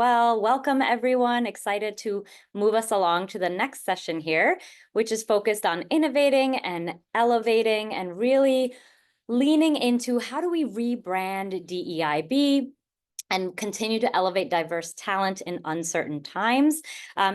Well, welcome everyone. Excited to move us along to the next session here, which is focused on innovating and elevating and really leaning into how do we rebrand DEIB and continue to elevate diverse talent in uncertain times.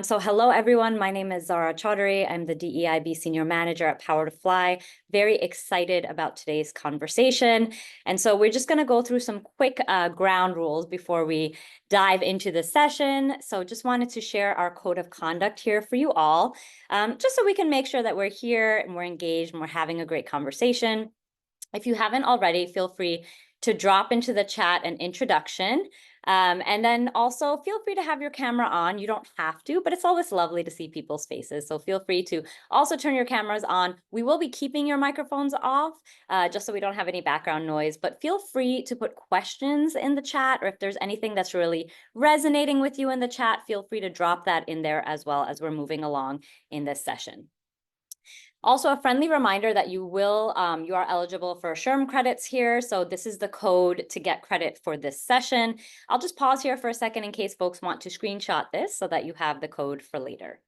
So hello, everyone. My name is Zara Chaudhary. I'm the DEIB Senior Manager at PowerToFly. Very excited about today's conversation. And so we're just going to go through some quick ground rules before we dive into the session. So just wanted to share our code of conduct here for you all, just so we can make sure that we're here and we're engaged and we're having a great conversation. If you haven't already, feel free to drop into the chat an introduction. And then also feel free to have your camera on. You don't have to, but it's always lovely to see people's faces. So feel free to also turn your cameras on. We will be keeping your microphones off just so we don't have any background noise, but feel free to put questions in the chat, or if there's anything that's really resonating with you in the chat, feel free to drop that in there as well as we're moving along in this session. Also, a friendly reminder that you are eligible for SHRM credits here. So this is the code to get credit for this session. I'll just pause here for a second in case folks want to screenshot this so that you have the code for later.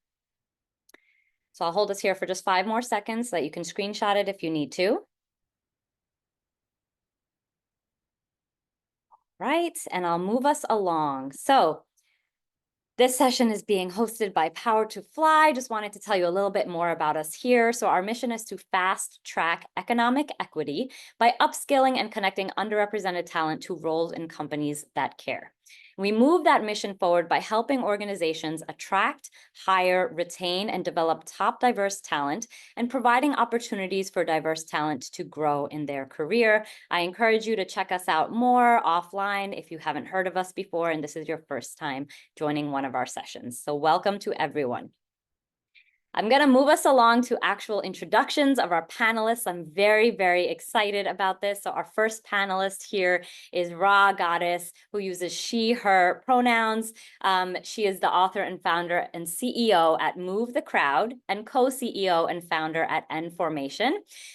So I'll hold this here for just 5 more seconds so that you can screenshot it if you need to. Right, and I'll move us along. So this session is being hosted by PowerToFly. Just wanted to tell you a little bit more about us here. So our mission is to fast track economic equity by upskilling and connecting underrepresented talent to roles in companies that care. We move that mission forward by helping organizations attract, hire, retain, and develop top diverse talent and providing opportunities for diverse talent to grow in their career. I encourage you to check us out more offline if you haven't heard of us before and this is your first time joining one of our sessions. So welcome to everyone. I'm going to move us along to actual introductions of our panelists. I'm very, very excited about this. So our first panelist here is Ra Goddess, who uses she, her pronouns. She is the author and founder and CEO at Move the Crowd and co-CEO and founder at Nformation.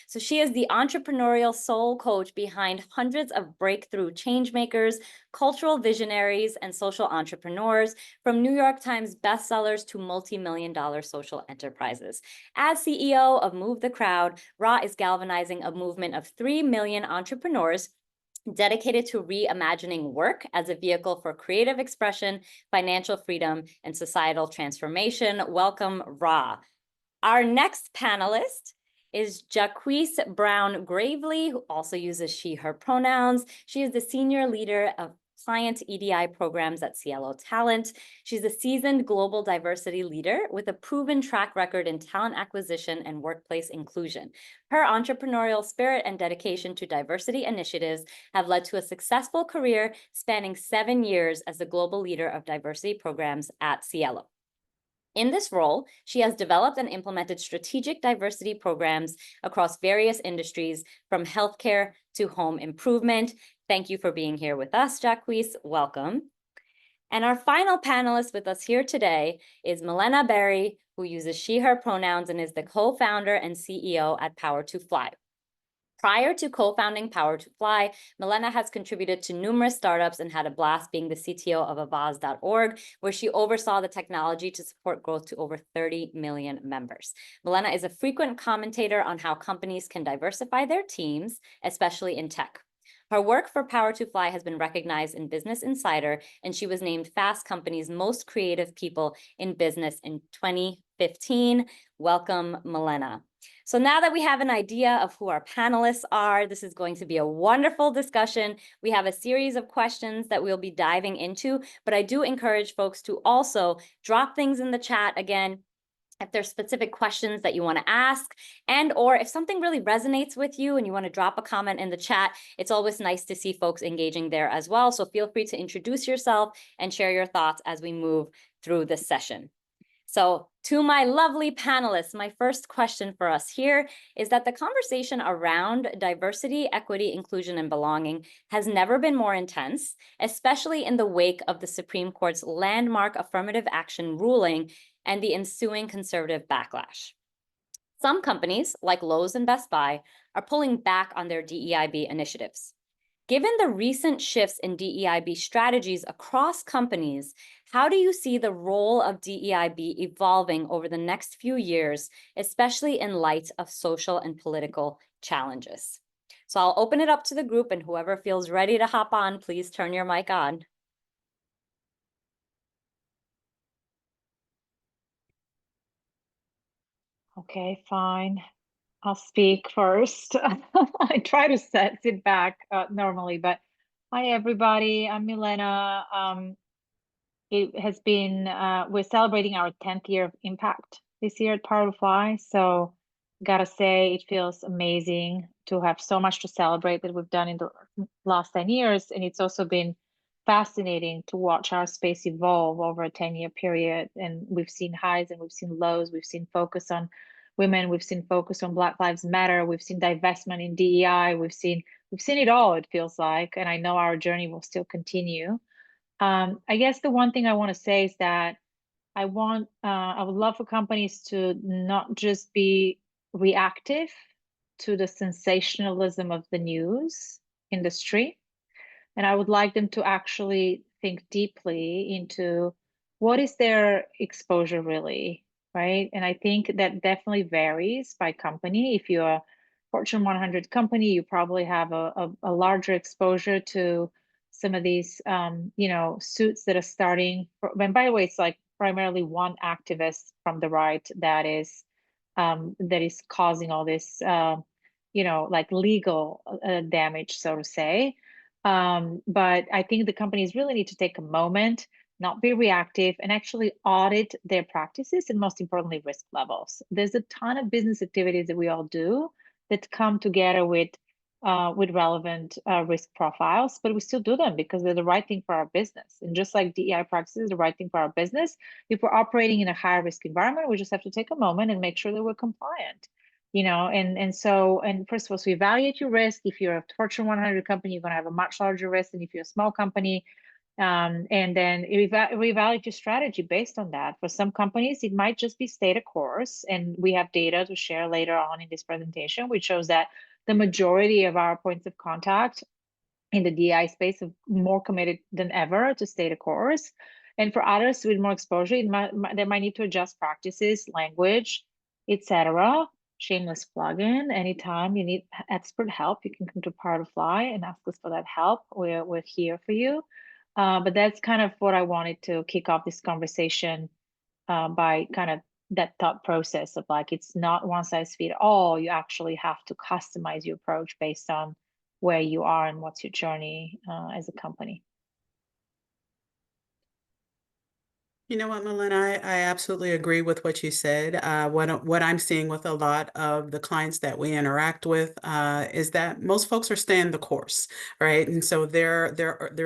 So she is the entrepreneurial soul coach behind hundreds of breakthrough change makers, cultural visionaries, and social entrepreneurs, from New York Times bestsellers to multi-million-dollar social enterprises. As CEO of Move the Crowd, Ra is galvanizing a movement of 3 million entrepreneurs dedicated to reimagining work as a vehicle for creative expression, financial freedom, and societal transformation. Welcome, Ra. Our next panelist is Jacquees Brown Gravely, who also uses she, her pronouns. She is the senior leader of client EDI programs at Cielo Talent. She's a seasoned global diversity leader with a proven track record in talent acquisition and workplace inclusion. Her entrepreneurial spirit and dedication to diversity initiatives have led to a successful career spanning 7 years as the global leader of diversity programs at Cielo. In this role, she has developed and implemented strategic diversity programs across various industries, from healthcare to home improvement. Thank you for being here with us, Jacquees. Welcome. And our final panelist with us here today is Milena Berry, who uses she, her pronouns and is the co-founder and CEO at Power2Fly. Prior to co-founding Power2Fly, Milena has contributed to numerous startups and had a blast being the CTO of Avaz.org, where she oversaw the technology to support growth to over 30 million members. Milena is a frequent commentator on how companies can diversify their teams, especially in tech. Her work for Power2Fly has been recognized in Business Insider, and she was named Fast Company's most creative people in business in 2015. Welcome, Milena. So now that we have an idea of who our panelists are, this is going to be a wonderful discussion. We have a series of questions that we'll be diving into, but I do encourage folks to also drop things in the chat again, if there's specific questions that you want to ask, and or if something really resonates with you and you want to drop a comment in the chat, it's always nice to see folks engaging there as well. So feel free to introduce yourself and share your thoughts as we move through this session. So to my lovely panelists, my first question for us here is that the conversation around diversity, equity, inclusion, and belonging has never been more intense, especially in the wake of the Supreme Court's landmark affirmative action ruling and the ensuing conservative backlash. Some companies, like Lowe's and Best Buy, are pulling back on their DEIB initiatives. Given the recent shifts in DEIB strategies across companies, how do you see the role of DEIB evolving over the next few years, especially in light of social and political challenges? So I'll open it up to the group, and whoever feels ready to hop on, please turn your mic on. Okay, fine. I'll speak first. I try to sit back normally, but hi everybody. I'm Milena. It has been we're celebrating our 10th year of impact this year at PowerToFly. So gotta say it feels amazing to have so much to celebrate that we've done in the last 10 years. And it's also been fascinating to watch our space evolve over a 10-year period. And we've seen highs and we've seen lows. We've seen focus on women, we've seen focus on Black Lives Matter, we've seen divestment in DEI, we've seen it all, it feels like. And I know our journey will still continue. I guess the one thing I want to say is that I would love for companies to not just be reactive to the sensationalism of the news industry, and I would like them to actually think deeply into what is their exposure really, right? And I think that definitely varies by company. If you're a Fortune 100 company, you probably have a larger exposure to some of these, suits that are starting. And by the way, it's like primarily one activist from the right that is causing all this, like legal damage, so to say. But I think the companies really need to take a moment, not be reactive, and actually audit their practices and most importantly, risk levels. There's a ton of business activities that we all do that come together with relevant risk profiles, but we still do them because they're the right thing for our business. And just like DEI practices, the right thing for our business, if we're operating in a higher risk environment, we just have to take a moment and make sure that we're compliant. And first of all, so evaluate your risk. If you're a Fortune 100 company, you're going to have a much larger risk than if you're a small company. And then reevaluate your strategy based on that. For some companies, it might just be stay the course. And we have data to share later on in this presentation, which shows that the majority of our points of contact in the DI space are more committed than ever to stay the course. And for others with more exposure, they might need to adjust practices, language, etc. Shameless plug-in. Anytime you need expert help, you can come to PowerToFly and ask us for that help. We're here for you. But that's kind of what I wanted to kick off this conversation by kind of that thought process of like, it's not one size fits all. You actually have to customize your approach based on where you are and what's your journey as a company. You know what, Melina, I absolutely agree with what you said. What I'm seeing with a lot of the clients that we interact with is that most folks are staying the course, right? And so there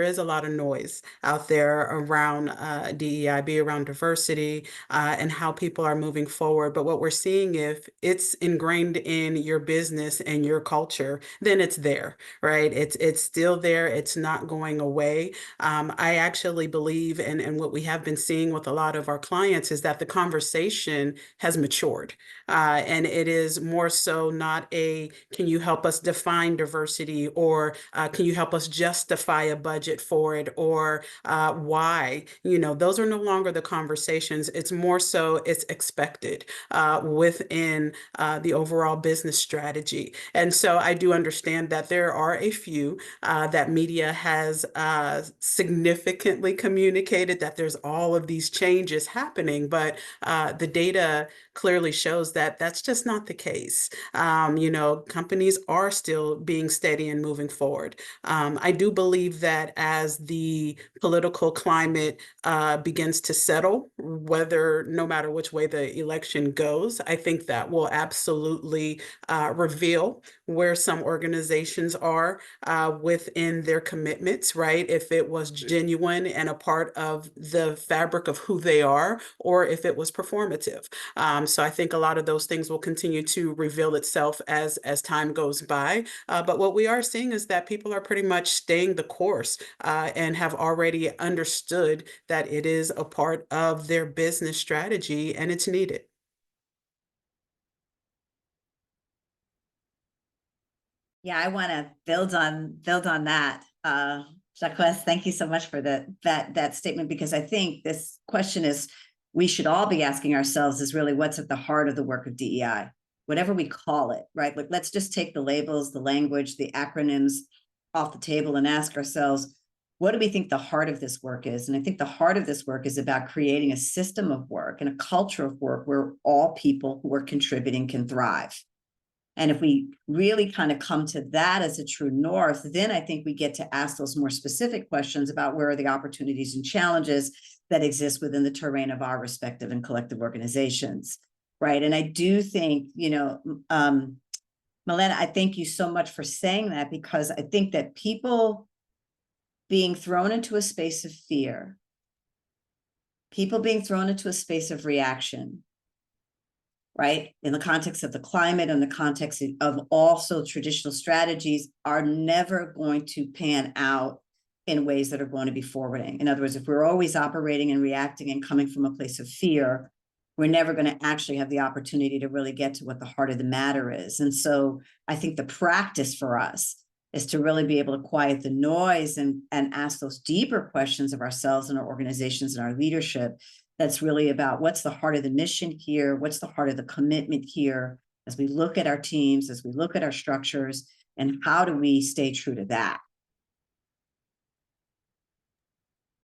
is a lot of noise out there around DEIB, around diversity, and how people are moving forward. But what we're seeing, if it's ingrained in your business and your culture, then it's there, right? It's still there. It's not going away. I actually believe, and what we have been seeing with a lot of our clients is that the conversation has matured. And it is more so not a, can you help us define diversity, or can you help us justify a budget for it, or why? Those are no longer the conversations. It's more so it's expected within the overall business strategy. And so I do understand that there are a few that media has significantly communicated that there's all of these changes happening, but the data clearly shows that that's just not the case. Companies are still being steady and moving forward. I do believe that as the political climate begins to settle, no matter which way the election goes, I think that will absolutely reveal where some organizations are within their commitments, right? If it was genuine and a part of the fabric of who they are, or if it was performative. So I think a lot of those things will continue to reveal itself as time goes by. But what we are seeing is that people are pretty much staying the course and have already understood that it is a part of their business strategy and it's needed. Yeah, I want to build on that. Jacques, thank you so much for that statement, because I think this question is, we should all be asking ourselves, is really what's at the heart of the work of DEI, whatever we call it, right? Like, let's just take the labels, the language, the acronyms off the table and ask ourselves, what do we think the heart of this work is? And I think the heart of this work is about creating a system of work and a culture of work where all people who are contributing can thrive. And if we really kind of come to that as a true north, then I think we get to ask those more specific questions about where are the opportunities and challenges that exist within the terrain of our respective and collective organizations, right? And I do think, Milena, I thank you so much for saying that, because I think that people being thrown into a space of fear, people being thrown into a space of reaction, right, in the context of the climate and the context of also traditional strategies, are never going to pan out in ways that are going to be forwarding. In other words, if we're always operating and reacting and coming from a place of fear, we're never going to actually have the opportunity to really get to what the heart of the matter is. And so I think the practice for us is to really be able to quiet the noise and ask those deeper questions of ourselves and our organizations and our leadership. That's really about what's the heart of the mission here, what's the heart of the commitment here, as we look at our teams, as we look at our structures, and how do we stay true to that?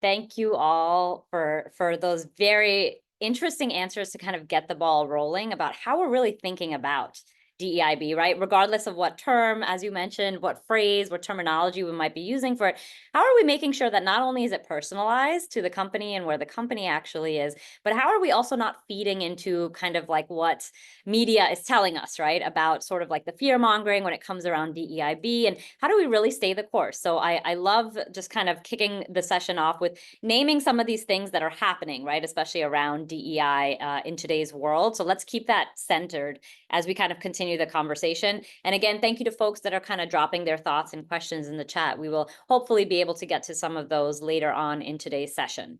Thank you all for those very interesting answers to kind of get the ball rolling about how we're really thinking about DEIB, right? Regardless of what term, as you mentioned, what phrase, what terminology we might be using for it, how are we making sure that not only is it personalized to the company and where the company actually is, but how are we also not feeding into kind of like what media is telling us, right? About sort of like the fear mongering when it comes around DEIB, and how do we really stay the course? So I love just kind of kicking the session off with naming some of these things that are happening, right? Especially around DEI in today's world. So let's keep that centered as we kind of continue the conversation. And again, thank you to folks that are kind of dropping their thoughts and questions in the chat. We will hopefully be able to get to some of those later on in today's session.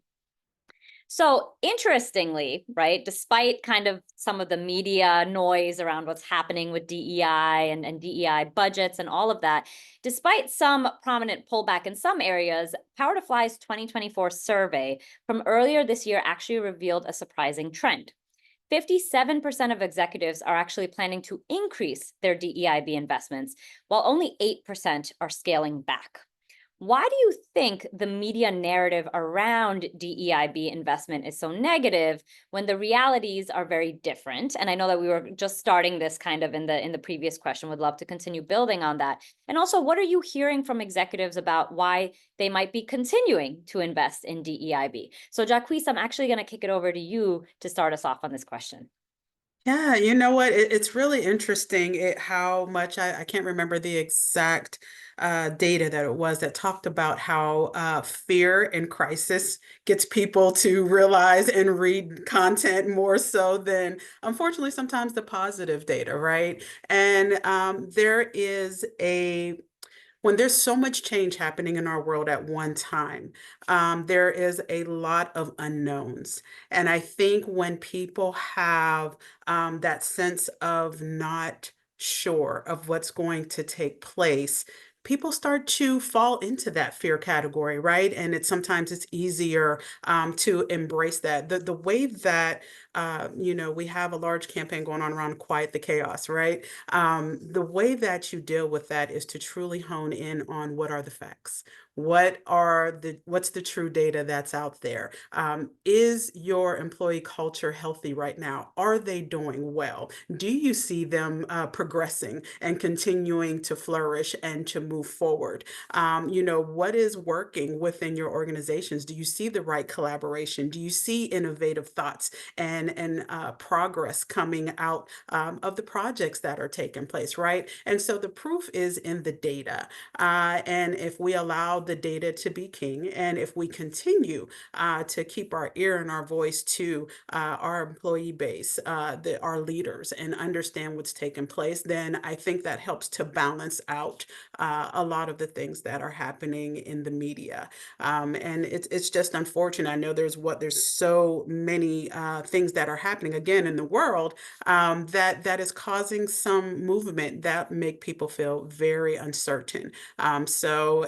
So interestingly, right, despite kind of some of the media noise around what's happening with DEI and DEI budgets and all of that, despite some prominent pullback in some areas, PowerToFly's 2024 survey from earlier this year actually revealed a surprising trend. 57% of executives are actually planning to increase their DEIB investments, while only 8% are scaling back. Why do you think the media narrative around DEIB investment is so negative when the realities are very different? And I know that we were just starting this kind of in the previous question. Would love to continue building on that. And also, what are you hearing from executives about why they might be continuing to invest in DEIB? So Jacques, I'm actually going to kick it over to you to start us off on this question. Yeah, you know what? It's really interesting how much I can't remember the exact data that it was that talked about how fear and crisis gets people to realize and read content more so than, unfortunately, sometimes the positive data, right? And there is when there's so much change happening in our world at one time, there is a lot of unknowns. And I think when people have that sense of not sure of what's going to take place, people start to fall into that fear category, right? And sometimes it's easier to embrace that. The way that we have a large campaign going on around Quiet the Chaos, right? The way that you deal with that is to truly hone in on what are the facts. What's the true data that's out there? Is your employee culture healthy right now? Are they doing well? Do you see them progressing and continuing to flourish and to move forward? What is working within your organizations? Do you see the right collaboration? Do you see innovative thoughts and progress coming out of the projects that are taking place, right? And so the proof is in the data. And if we allow the data to be king. And if we continue to keep our ear and our voice to our employee base, our leaders, and understand what's taking place, then I think that helps to balance out a lot of the things that are happening in the media. And it's just unfortunate. I know there's so many things that are happening again in the world that is causing some movement that make people feel very uncertain. So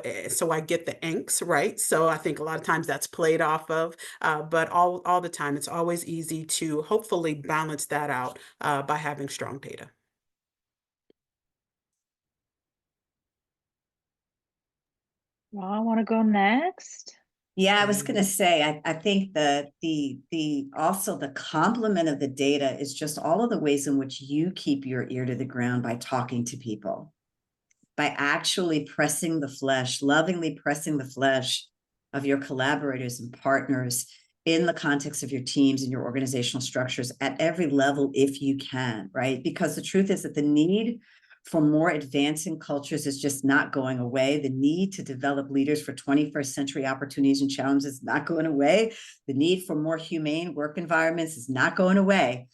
I get the angst, right? So I think a lot of times that's played off of, but all the time, it's always easy to hopefully balance that out by having strong data. Well, I want to go next. Yeah, I was going to say, I think that the also the complement of the data is just all of the ways in which you keep your ear to the ground by talking to people, by actually pressing the flesh, lovingly pressing the flesh of your collaborators and partners in the context of your teams and your organizational structures at every level, if you can, right? Because the truth is that the need for more advancing cultures is just not going away. The need to develop leaders for 21st century opportunities and challenges is not going away. The need for more humane work environments is not going away,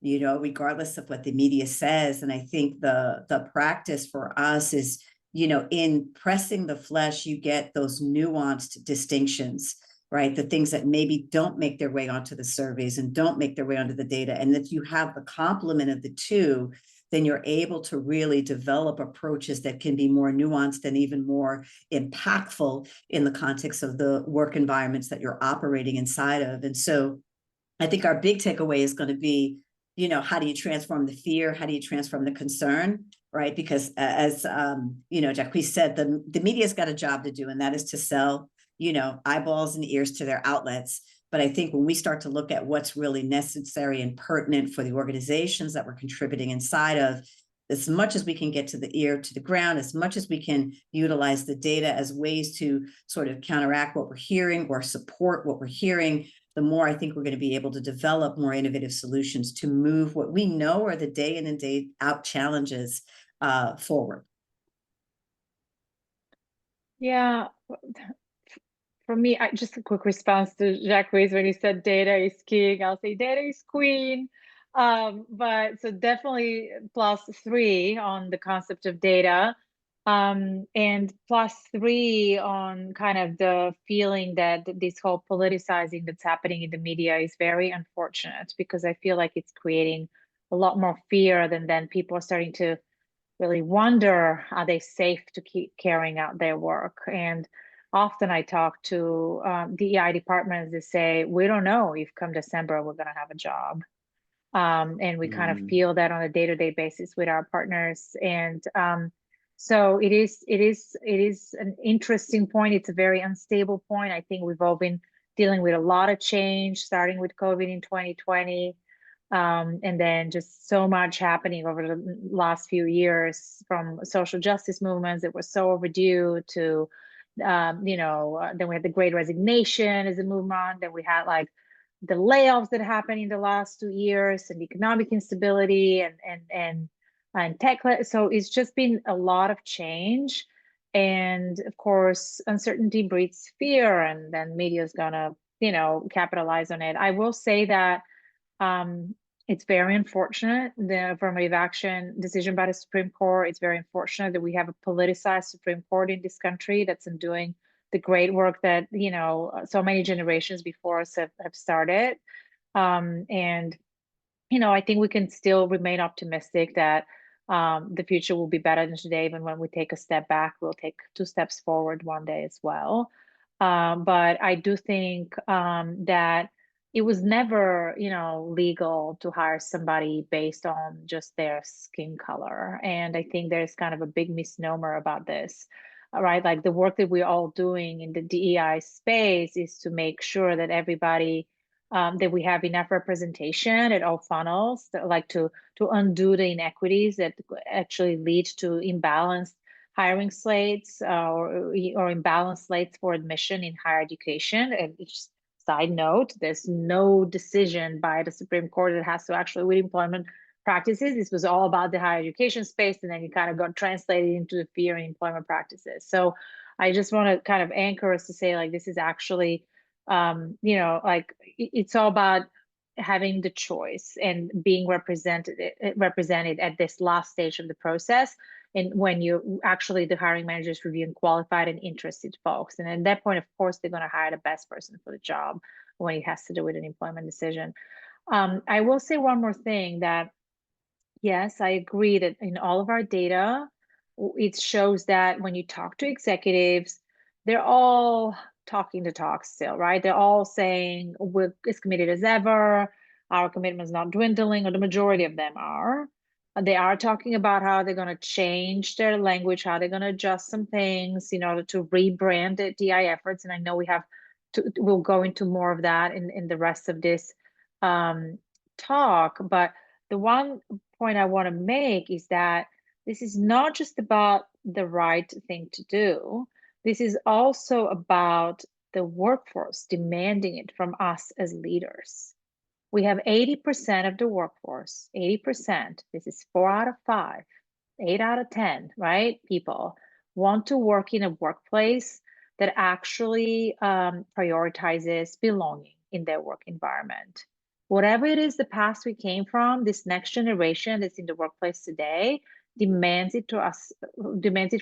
you know, regardless of what the media says. And I think the practice for us is, you know, in pressing the flesh, you get those nuanced distinctions, right? The things that maybe don't make their way onto the surveys and don't make their way onto the data. And that you have the complement of the two, then you're able to really develop approaches that can be more nuanced and even more impactful in the context of the work environments that you're operating inside of. And so I think our big takeaway is going to be, you know, how do you transform the fear? How do you transform the concern? Right? Because as you know, Jacques said, the media's got a job to do, and that is to sell, you know, eyeballs and ears to their outlets. But I think when we start to look at what's really necessary and pertinent for the organizations that we're contributing inside of, as much as we can get to the ear to the ground, as much as we can utilize the data as ways to sort of counteract what we're hearing or support what we're hearing, the more I think we're going to be able to develop more innovative solutions to move what we know are the day in and day out challenges forward. Yeah. For me, just a quick response to Jacques when he said data is king. I'll say data is queen. But so definitely +3 on the concept of data. And +3 on kind of the feeling that this whole politicizing that's happening in the media is very unfortunate, because I feel like it's creating a lot more fear than then people are starting to really wonder, are they safe to keep carrying out their work? And often I talk to DEI departments that say, we don't know if come December we're going to have a job. And we kind of feel that on a day-to-day basis with our partners. And so it is an interesting point. It's a very unstable point. I think we've all been dealing with a lot of change, starting with COVID in 2020. And then just so much happening over the last few years, from social justice movements that were so overdue to, you know, then we had the Great Resignation as a movement. Then we had like the layoffs that happened in the last 2 years, and economic instability and tech. So it's just been a lot of change. And of course, uncertainty breeds fear, and then media is gonna, you know, capitalize on it. I will say that it's very unfortunate, the affirmative action decision by the Supreme Court. It's very unfortunate that we have a politicized Supreme Court in this country that's doing the great work that, you know, so many generations before us have started. And, you know, I think we can still remain optimistic that the future will be better than today. Even when we take a step back, we'll take 2 steps forward one day as well. But I do think that it was never, you know, legal to hire somebody based on just their skin color. And I think there's kind of a big misnomer about this, right? Like the work that we're all doing in the DEI space is to make sure that everybody, that we have enough representation at all funnels, that, like to undo the inequities that actually lead to imbalanced hiring slates or imbalanced slates for admission in higher education. And just side note, there's no decision by the Supreme Court that has to actually with employment practices. This was all about the higher education space, and then it kind of got translated into the fear in employment practices. So I just want to kind of anchor us to say, like, this is actually, you know, like it's all about having the choice and being represented at this last stage of the process. And when you actually, the hiring manager is reviewing qualified and interested folks. And at that point, of course, they're going to hire the best person for the job when it has to do with an employment decision. I will say one more thing, that yes, I agree that in all of our data, it shows that when you talk to executives, they're all talking the talk still, right? They're all saying we're as committed as ever. Our commitment is not dwindling, or the majority of them are. They are talking about how they're going to change their language, how they're going to adjust some things in order to rebrand the DI efforts. And I know we'll go into more of that in the rest of this talk. But the one point I want to make is that this is not just about the right thing to do. This is also about the workforce demanding it from us as leaders. We have 80% of the workforce, 80%, this is 4 out of 5, 8 out of 10, right? People want to work in a workplace that actually prioritizes belonging in their work environment. Whatever it is the past we came from, this next generation that's in the workplace today demands it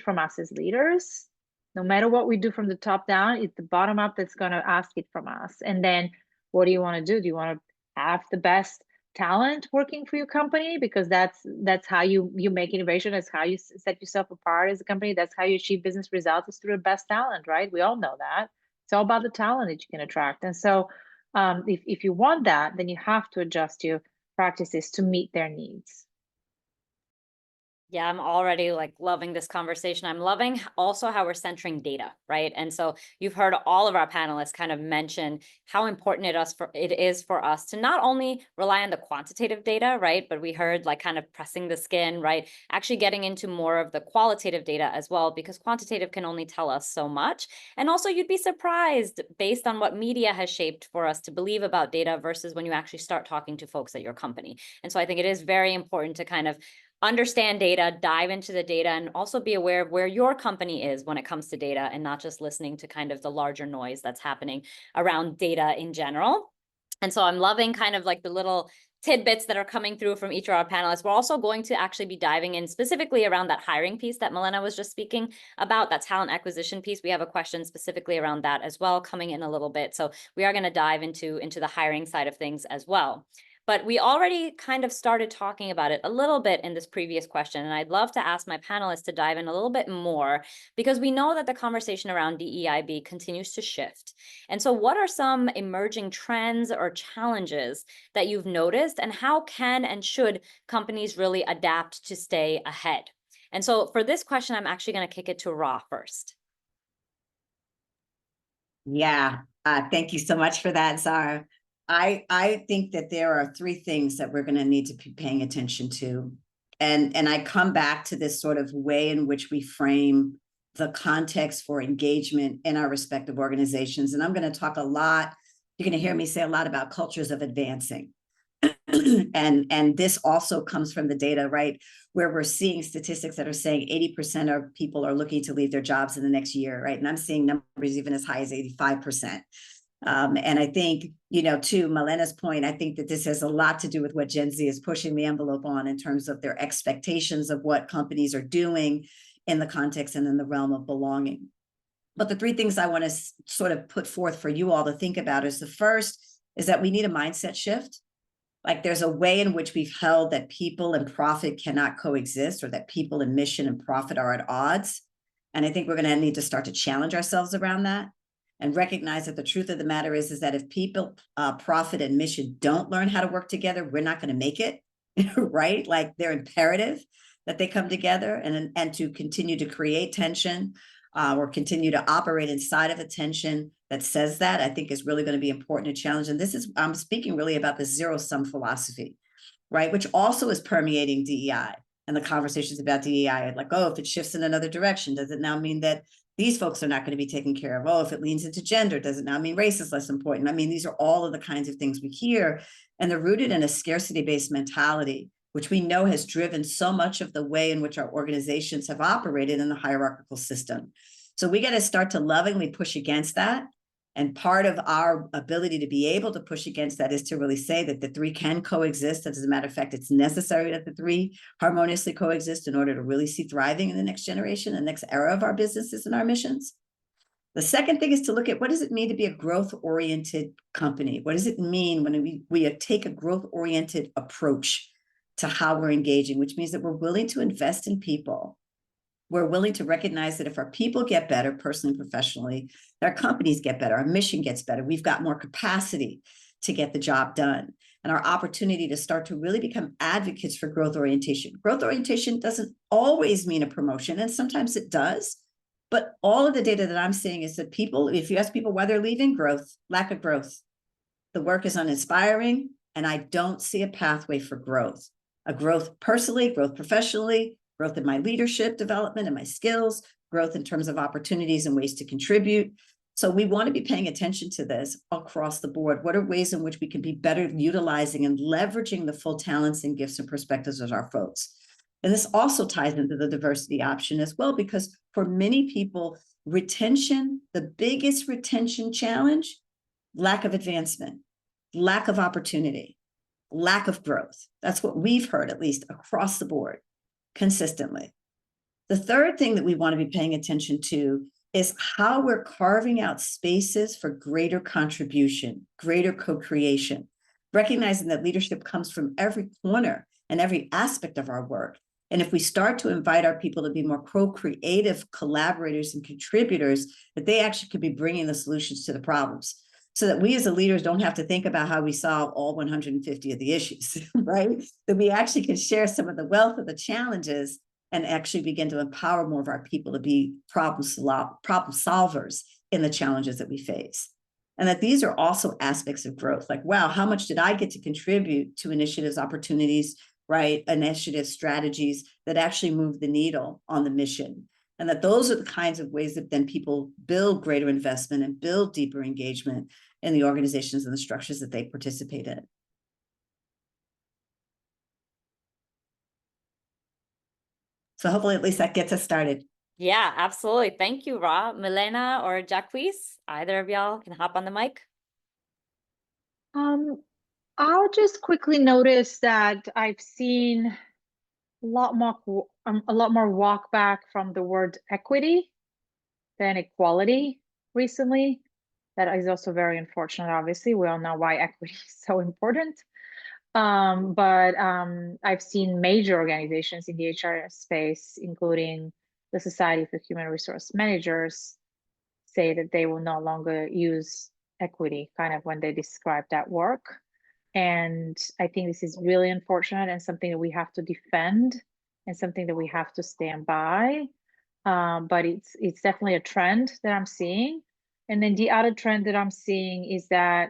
from us as leaders. No matter what we do from the top down, it's the bottom up that's going to ask it from us. And then what do you want to do? Do you want to have the best talent working for your company? Because that's how you make innovation. That's how you set yourself apart as a company. That's how you achieve business results, is through the best talent, right? We all know that. It's all about the talent that you can attract. And so if you want that, then you have to adjust your practices to meet their needs. Yeah, I'm already like loving this conversation. I'm loving also how we're centering data, right? And so you've heard all of our panelists kind of mention how important it is for us to not only rely on the quantitative data, right? But we heard like kind of pressing the skin, right? Actually getting into more of the qualitative data as well, because quantitative can only tell us so much. And also you'd be surprised based on what media has shaped for us to believe about data versus when you actually start talking to folks at your company. And so I think it is very important to kind of understand data, dive into the data, and also be aware of where your company is when it comes to data, and not just listening to kind of the larger noise that's happening around data in general. And so I'm loving kind of like the little tidbits that are coming through from each of our panelists. We're also going to actually be diving in specifically around that hiring piece that Milena was just speaking about, that talent acquisition piece. We have a question specifically around that as well coming in a little bit. So we are going to dive into the hiring side of things as well. But we already kind of started talking about it a little bit in this previous question, and I'd love to ask my panelists to dive in a little bit more, because we know that the conversation around DEIB continues to shift. And so what are some emerging trends or challenges that you've noticed, and how can and should companies really adapt to stay ahead? And so for this question, I'm actually going to kick it to Ra first. Yeah, thank you so much for that, Zara. I think that there are 3 things that we're going to need to be paying attention to. And I come back to this sort of way in which we frame the context for engagement in our respective organizations. And I'm going to talk a lot, you're going to hear me say a lot about cultures of advancing. And this also comes from the data, right? Where we're seeing statistics that are saying 80% of people are looking to leave their jobs in the next year, right? And I'm seeing numbers even as high as 85%. And I think, you know, to Milena's point, I think that this has a lot to do with what Gen Z is pushing the envelope on in terms of their expectations of what companies are doing in the context and in the realm of belonging. But the 3 things I want to sort of put forth for you all to think about is, the first is that we need a mindset shift. Like, there's a way in which we've held that people and profit cannot coexist, or that people and mission and profit are at odds. And I think we're going to need to start to challenge ourselves around that, and recognize that the truth of the matter is that if people, profit and mission don't learn how to work together, we're not going to make it, right? Like, they're imperative that they come together, and to continue to create tension, or continue to operate inside of a tension that says that, I think is really going to be important to challenge. And this is, I'm speaking really about the zero-sum philosophy, right? Which also is permeating DEI and the conversations about DEI. Like, oh, if it shifts in another direction, does it now mean that these folks are not going to be taken care of? Oh, if it leans into gender, does it now mean race is less important? I mean, these are all of the kinds of things we hear, and they're rooted in a scarcity-based mentality, which we know has driven so much of the way in which our organizations have operated in the hierarchical system. So we got to start to lovingly push against that. And part of our ability to be able to push against that is to really say that the three can coexist. As a matter of fact, it's necessary that the three harmoniously coexist in order to really see thriving in the next generation, the next era of our businesses and our missions. The second thing is to look at what does it mean to be a growth-oriented company? What does it mean when we take a growth-oriented approach to how we're engaging, which means that we're willing to invest in people. We're willing to recognize that if our people get better, personally and professionally, our companies get better, our mission gets better, we've got more capacity to get the job done. And our opportunity to start to really become advocates for growth orientation. Growth orientation doesn't always mean a promotion, and sometimes it does. But all of the data that I'm seeing is that people, if you ask people why they're leaving, growth, lack of growth. The work is uninspiring, and I don't see a pathway for growth. A growth personally, growth professionally, growth in my leadership development and my skills, growth in terms of opportunities and ways to contribute. So we want to be paying attention to this across the board. What are ways in which we can be better utilizing and leveraging the full talents and gifts and perspectives of our folks? And this also ties into the diversity option as well, because for many people, retention, the biggest retention challenge, lack of advancement, lack of opportunity, lack of growth. That's what we've heard, at least across the board, consistently. The third thing that we want to be paying attention to is how we're carving out spaces for greater contribution, greater co-creation, recognizing that leadership comes from every corner and every aspect of our work. And if we start to invite our people to be more co-creative collaborators and contributors, that they actually could be bringing the solutions to the problems, so that we as the leaders don't have to think about how we solve all 150 of the issues, right? That we actually can share some of the wealth of the challenges and actually begin to empower more of our people to be problem solvers in the challenges that we face. And that these are also aspects of growth. Like, wow, how much did I get to contribute to initiatives, opportunities, right? Initiatives, strategies that actually move the needle on the mission. And that those are the kinds of ways that then people build greater investment and build deeper engagement in the organizations and the structures that they participate in. So hopefully at least that gets us started. Yeah, absolutely. Thank you, Ra. Milena or Jacques, either of y'all can hop on the mic. I'll just quickly notice that I've seen a lot more walk back from the word equity than equality recently. That is also very unfortunate. Obviously, we all know why equity is so important. But I've seen major organizations in the HR space, including the Society for Human Resource Managers, say that they will no longer use equity kind of when they describe that work. And I think this is really unfortunate and something that we have to defend and something that we have to stand by. But it's definitely a trend that I'm seeing. And then the other trend that I'm seeing is that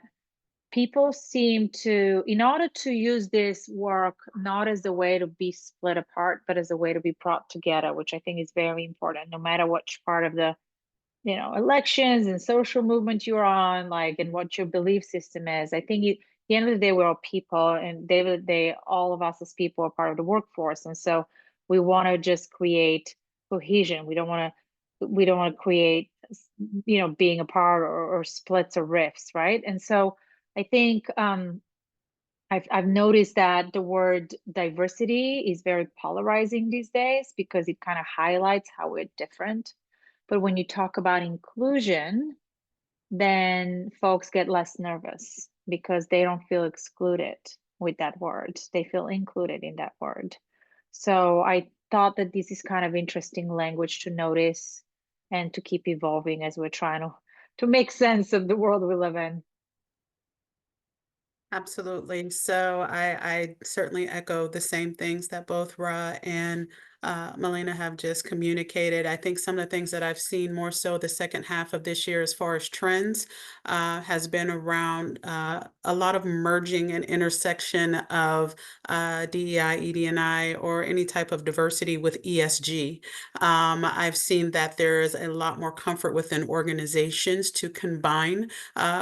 people seem to, in order to use this work not as a way to be split apart, but as a way to be brought together, which I think is very important, no matter which part of the elections and social movement you're on, like, and what your belief system is. I think at the end of the day, we're all people, and all of us as people are part of the workforce. And so we want to just create cohesion. We don't want to create, being apart or splits or rifts, right? And so I think I've noticed that the word diversity is very polarizing these days because it kind of highlights how we're different. But when you talk about inclusion, then folks get less nervous because they don't feel excluded with that word. They feel included in that word. So I thought that this is kind of interesting language to notice and to keep evolving as we're trying to make sense of the world we live in. Absolutely. So I certainly echo the same things that both Ra and Melina have just communicated. I think some of the things that I've seen more so the second half of this year as far as trends has been around a lot of merging and intersection of DEI, ED&I, or any type of diversity with ESG. I've seen that there is a lot more comfort within organizations to combine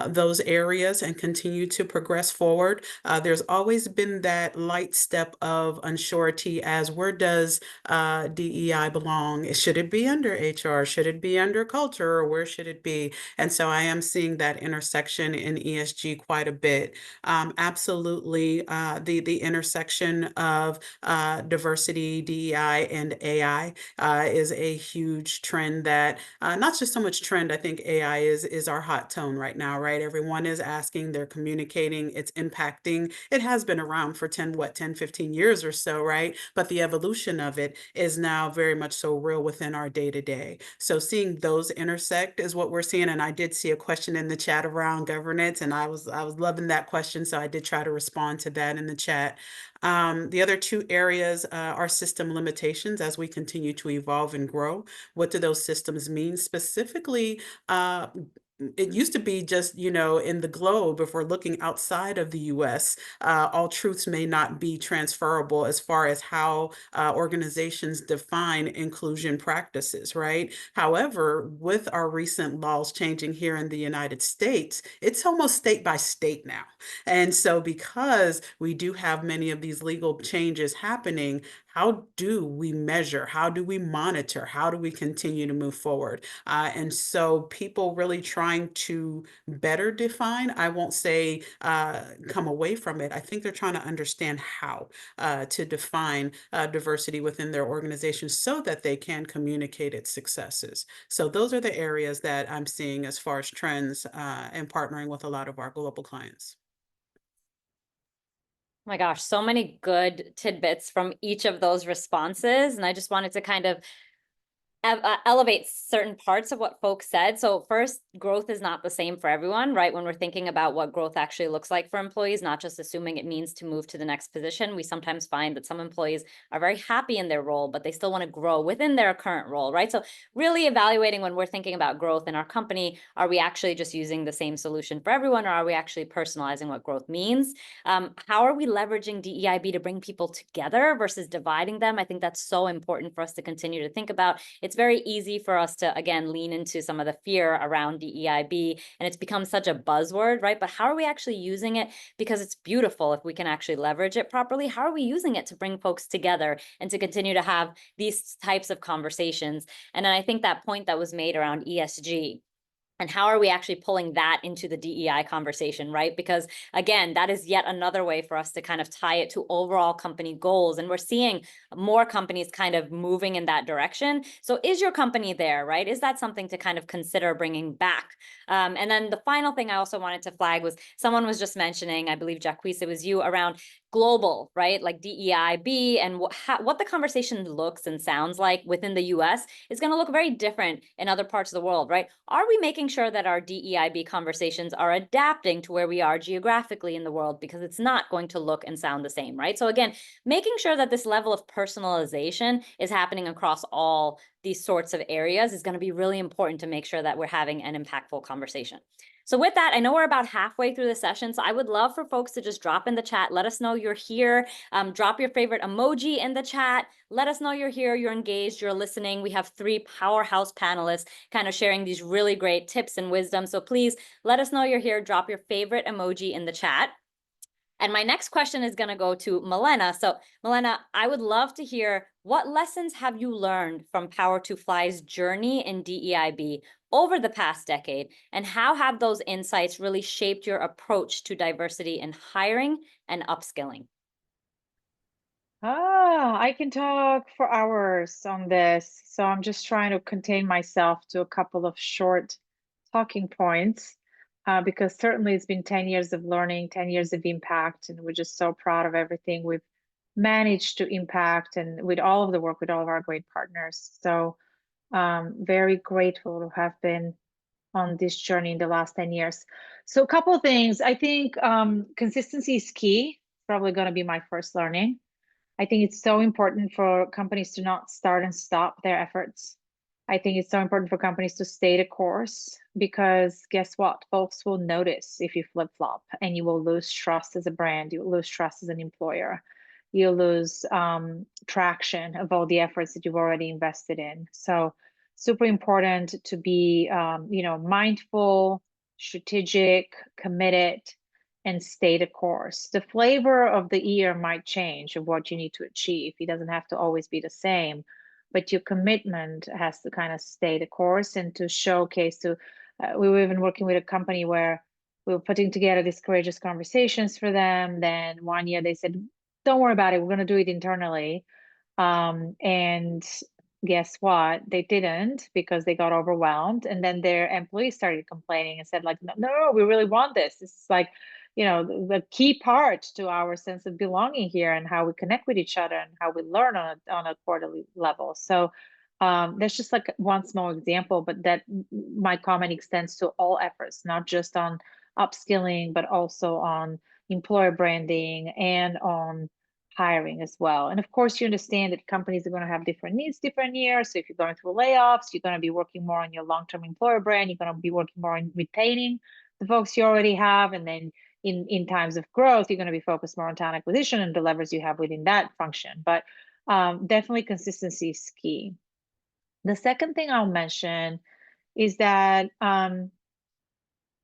those areas and continue to progress forward. There's always been that light step of unsurety as where does DEI belong? Should it be under HR? Should it be under culture? Or where should it be? And so I am seeing that intersection in ESG quite a bit. Absolutely, the intersection of diversity, DEI, and AI is a huge trend that not just so much trend. I think AI is our hot tone right now, right? Everyone is asking, they're communicating, it's impacting. It has been around for 10, 15 years or so, right? But the evolution of it is now very much so real within our day to day. So seeing those intersect is what we're seeing. And I did see a question in the chat around governance, and I was loving that question. So I did try to respond to that in the chat. The other two areas are system limitations as we continue to evolve and grow. What do those systems mean? Specifically, it used to be just, in the globe, if we're looking outside of the US, all truths may not be transferable as far as how organizations define inclusion practices, right? However, with our recent laws changing here in the United States, it's almost state by state now. And so because we do have many of these legal changes happening, how do we measure? How do we monitor? How do we continue to move forward? And so people really trying to better define, I won't say come away from it. I think they're trying to understand how to define diversity within their organization so that they can communicate its successes. So those are the areas that I'm seeing as far as trends and partnering with a lot of our global clients. Oh my gosh, so many good tidbits from each of those responses. And I just wanted to kind of elevate certain parts of what folks said. So first, growth is not the same for everyone, right? When we're thinking about what growth actually looks like for employees, not just assuming it means to move to the next position. We sometimes find that some employees are very happy in their role, but they still want to grow within their current role, right? So really evaluating when we're thinking about growth in our company, are we actually just using the same solution for everyone, or are we actually personalizing what growth means? How are we leveraging DEIB to bring people together versus dividing them? I think that's so important for us to continue to think about. It's very easy for us to, again, lean into some of the fear around DEIB, and it's become such a buzzword, right? But how are we actually using it? Because it's beautiful if we can actually leverage it properly. How are we using it to bring folks together and to continue to have these types of conversations? And then I think that point that was made around ESG, and how are we actually pulling that into the DEI conversation, right? Because again, that is yet another way for us to kind of tie it to overall company goals. And we're seeing more companies kind of moving in that direction. So is your company there, right? Is that something to kind of consider bringing back? And then the final thing I also wanted to flag was someone was just mentioning, I believe, Jacquees, it was you, around global, right? Like DEIB, and what the conversation looks and sounds like within the US is going to look very different in other parts of the world, right? Are we making sure that our DEIB conversations are adapting to where we are geographically in the world? Because it's not going to look and sound the same, right? So again, making sure that this level of personalization is happening across all these sorts of areas is going to be really important to make sure that we're having an impactful conversation. So with that, I know we're about halfway through the session, so I would love for folks to just drop in the chat. Let us know you're here. Drop your favorite emoji in the chat. Let us know you're here, you're engaged, you're listening. We have 3 powerhouse panelists kind of sharing these really great tips and wisdom. So please let us know you're here. Drop your favorite emoji in the chat. And my next question is going to go to Milena. So Milena, I would love to hear, what lessons have you learned from PowerToFly's journey in DEIB over the past decade? And how have those insights really shaped your approach to diversity in hiring and upskilling? I can talk for hours on this. So I'm just trying to contain myself to a couple of short talking points. Because certainly it's been 10 years of learning, 10 years of impact, and we're just so proud of everything we've managed to impact, and with all of the work with all of our great partners. So very grateful to have been on this journey in the last 10 years. So a couple of things. I think consistency is key. It's probably going to be my first learning. I think it's so important for companies to not start and stop their efforts. I think it's so important for companies to stay the course, because guess what? Folks will notice if you flip-flop, and you will lose trust as a brand. You will lose trust as an employer. You'll lose traction of all the efforts that you've already invested in. So super important to be mindful, strategic, committed, and stay the course. The flavor of the year might change of what you need to achieve. It doesn't have to always be the same, but your commitment has to kind of stay the course and to showcase to, we were even working with a company where we were putting together these courageous conversations for them. Then one year they said, don't worry about it, we're going to do it internally. And guess what? They didn't, because they got overwhelmed. And then their employees started complaining and said, like, no, we really want this. This is like, the key part to our sense of belonging here and how we connect with each other and how we learn on a quarterly level. So that's just like one small example, but that my comment extends to all efforts, not just on upskilling, but also on employer branding and on hiring as well. And of course, you understand that companies are going to have different needs different years. So if you're going through layoffs, you're going to be working more on your long-term employer brand. You're going to be working more on retaining the folks you already have. And then in times of growth, you're going to be focused more on talent acquisition and the levers you have within that function. But definitely consistency is key. The second thing I'll mention is that,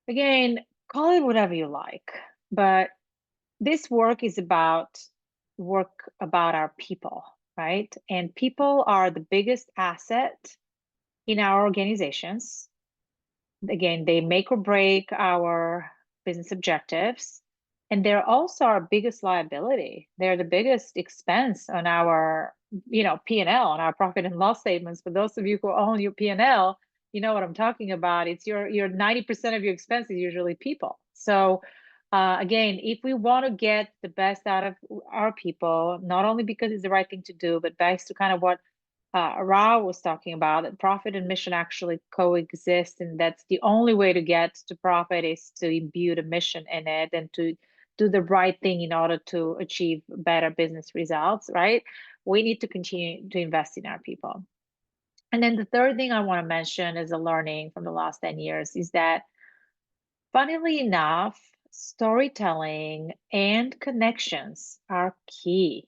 again, call it whatever you like, but this work is about our people, right? And people are the biggest asset in our organizations. Again, they make or break our business objectives, and they're also our biggest liability. They're the biggest expense on our, P&L, on our profit and loss statements. For those of you who own your P&L, you know what I'm talking about. It's your 90% of your expense is usually people. So again, if we want to get the best out of our people, not only because it's the right thing to do, but based to kind of what Ra was talking about, that profit and mission actually coexist, and that's the only way to get to profit is to imbue the mission in it and to do the right thing in order to achieve better business results, right? We need to continue to invest in our people. And then the third thing I want to mention as a learning from the last 10 years is that, funnily enough, storytelling and connections are key.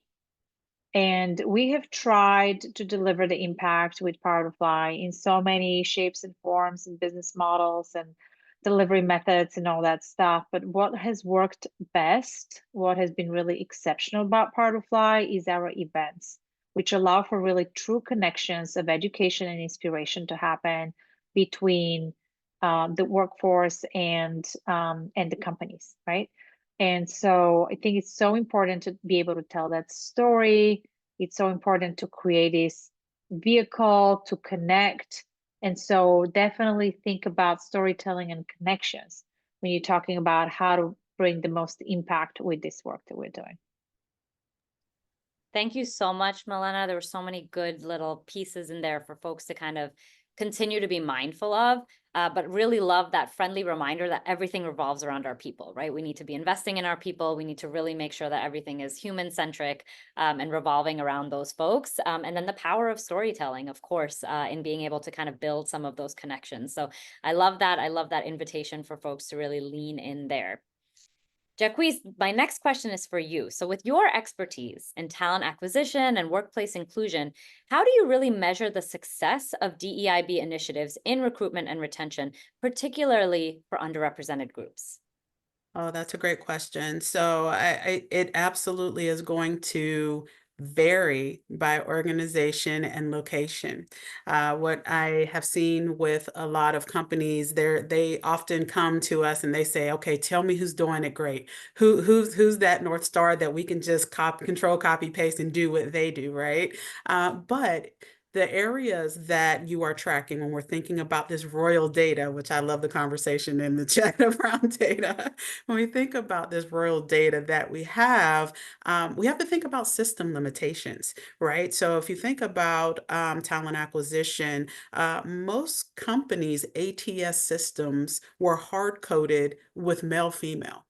And we have tried to deliver the impact with PowerToFly in so many shapes and forms and business models and delivery methods and all that stuff. But what has worked best, what has been really exceptional about PowerToFly is our events, which allow for really true connections of education and inspiration to happen between the workforce and the companies, right? And so I think it's so important to be able to tell that story. It's so important to create this vehicle to connect. And so definitely think about storytelling and connections when you're talking about how to bring the most impact with this work that we're doing. Thank you so much, Milena. There were so many good little pieces in there for folks to kind of continue to be mindful of, but really love that friendly reminder that everything revolves around our people, right? We need to be investing in our people. We need to really make sure that everything is human-centric and revolving around those folks. And then the power of storytelling, of course, in being able to kind of build some of those connections. So I love that. I love that invitation for folks to really lean in there. Jacquees, my next question is for you. So with your expertise in talent acquisition and workplace inclusion, how do you really measure the success of DEIB initiatives in recruitment and retention, particularly for underrepresented groups? Oh, that's a great question. So it absolutely is going to vary by organization and location. What I have seen with a lot of companies, they often come to us and they say, okay, tell me who's doing it great. Who's that North Star that we can just control, copy, paste, and do what they do, right? But the areas that you are tracking when we're thinking about this royal data, which I love the conversation in the chat around data. When we think about this royal data that we have to think about system limitations, right? So if you think about talent acquisition, most companies' ATS systems were hard-coded with male-female.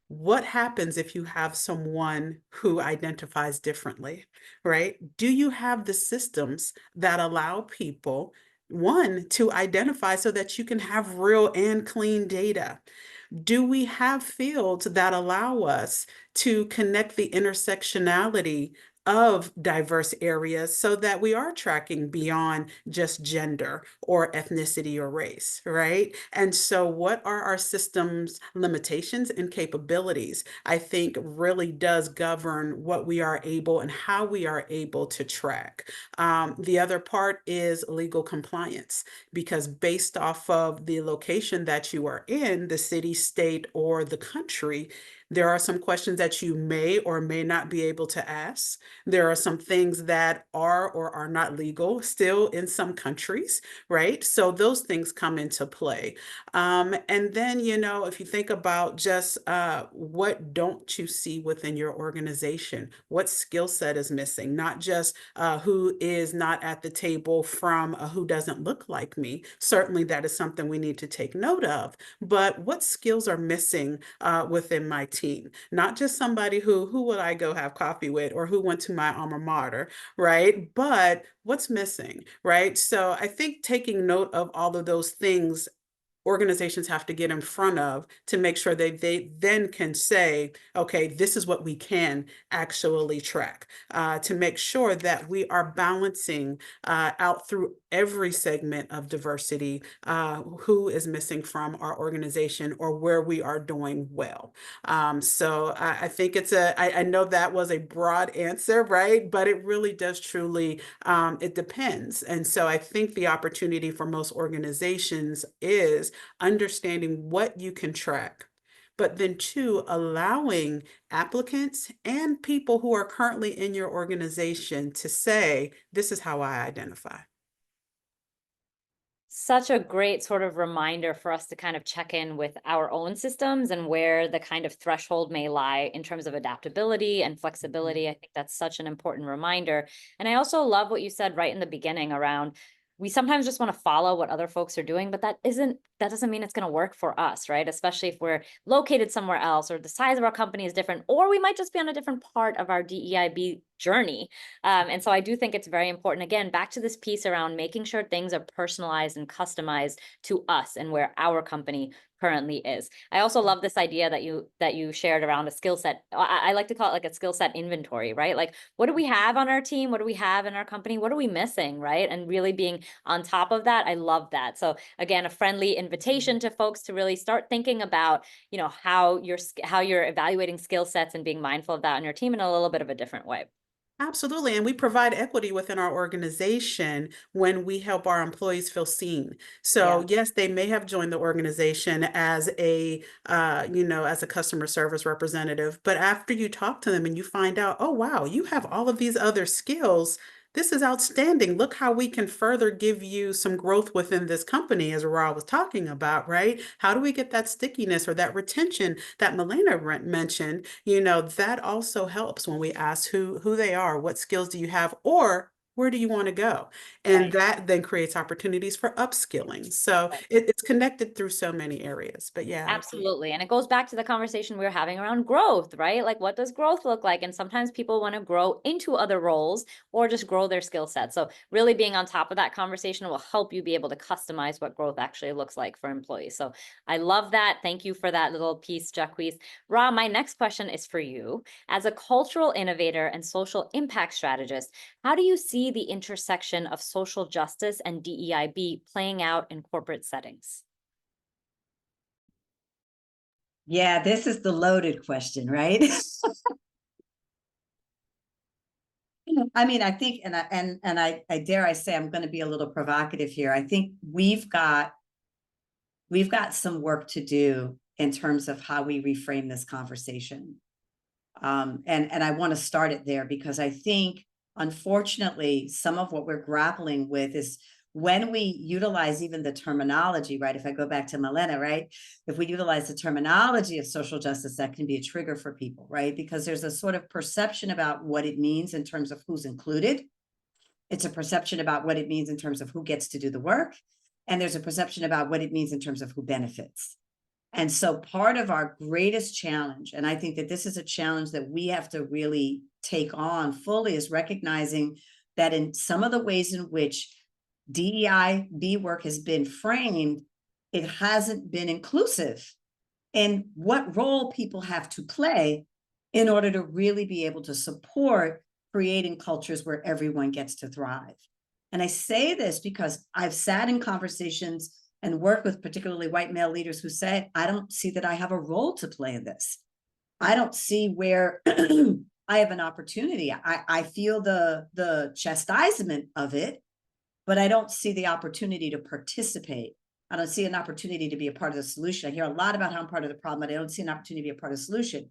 What happens if you have someone who identifies differently, right? Do you have the systems that allow people, one, to identify so that you can have real and clean data? Do we have fields that allow us to connect the intersectionality of diverse areas so that we are tracking beyond just gender or ethnicity or race, right? And so what are our systems limitations and capabilities, I think really does govern what we are able and how we are able to track. The other part is legal compliance, because based off of the location that you are in, the city, state, or the country, there are some questions that you may or may not be able to ask. There are some things that are or are not legal still in some countries, right? So those things come into play. And then, you know, if you think about just what don't you see within your organization, what skill set is missing, not just who is not at the table from who doesn't look like me. Certainly that is something we need to take note of, but what skills are missing within my team? Not just somebody who would I go have coffee with or who went to my alma mater, right? But what's missing, right? So I think taking note of all of those things organizations have to get in front of to make sure they then can say, okay, this is what we can actually track, to make sure that we are balancing out through every segment of diversity, who is missing from our organization or where we are doing well. So I think I know that was a broad answer, right? But it really does truly, it depends. And so I think the opportunity for most organizations is understanding what you can track, but then two, allowing applicants and people who are currently in your organization to say, this is how I identify. Such a great sort of reminder for us to kind of check in with our own systems and where the kind of threshold may lie in terms of adaptability and flexibility. I think that's such an important reminder. And I also love what you said right in the beginning around, we sometimes just want to follow what other folks are doing, but that doesn't mean it's going to work for us, right? Especially if we're located somewhere else or the size of our company is different, or we might just be on a different part of our DEIB journey. And so I do think it's very important, again, back to this piece around making sure things are personalized and customized to us and where our company currently is. I also love this idea that you shared around a skill set. I like to call it like a skill set inventory, right? Like, what do we have on our team? What do we have in our company? What are we missing, right? And really being on top of that. I love that. So again, a friendly invitation to folks to really start thinking about, you know, how you're evaluating skill sets and being mindful of that on your team in a little bit of a different way. Absolutely. And we provide equity within our organization when we help our employees feel seen. So Yeah. yes, they may have joined the organization as as a customer service representative, but after you talk to them and you find out, oh, wow, you have all of these other skills. This is outstanding. Look how we can further give you some growth within this company, as Ra was talking about, right? How do we get that stickiness or that retention that Milena mentioned? You know, that also helps when we ask who they are, what skills do you have, or where do you want to go? And Right. that then creates opportunities for upskilling. So it's connected through so many areas. But yeah, I agree. Absolutely. And it goes back to the conversation we were having around growth, right? Like, what does growth look like? And sometimes people want to grow into other roles or just grow their skill set. So really being on top of that conversation will help you be able to customize what growth actually looks like for employees. So I love that. Thank you for that little piece, Jacques. Ra, my next question is for you. As a cultural innovator and social impact strategist, how do you see the intersection of social justice and DEIB playing out in corporate settings? Yeah, this is the loaded question, right? I mean, I think, and I dare I say, I'm going to be a little provocative here. I think we've got some work to do in terms of how we reframe this conversation. And I want to start it there because I think, unfortunately, some of what we're grappling with is when we utilize even the terminology, right? If I go back to Milena, right? If we utilize the terminology of social justice, that can be a trigger for people, right? Because there's a sort of perception about what it means in terms of who's included. It's a perception about what it means in terms of who gets to do the work. And there's a perception about what it means in terms of who benefits. And so part of our greatest challenge, and I think that this is a challenge that we have to really take on fully, is recognizing that in some of the ways in which DEIB work has been framed, it hasn't been inclusive in what role people have to play in order to really be able to support creating cultures where everyone gets to thrive. And I say this because I've sat in conversations and worked with particularly white male leaders who say, I don't see that I have a role to play in this. I don't see where I have an opportunity. I feel the chastisement of it, but I don't see the opportunity to participate. I don't see an opportunity to be a part of the solution. I hear a lot about how I'm part of the problem, but I don't see an opportunity to be a part of the solution.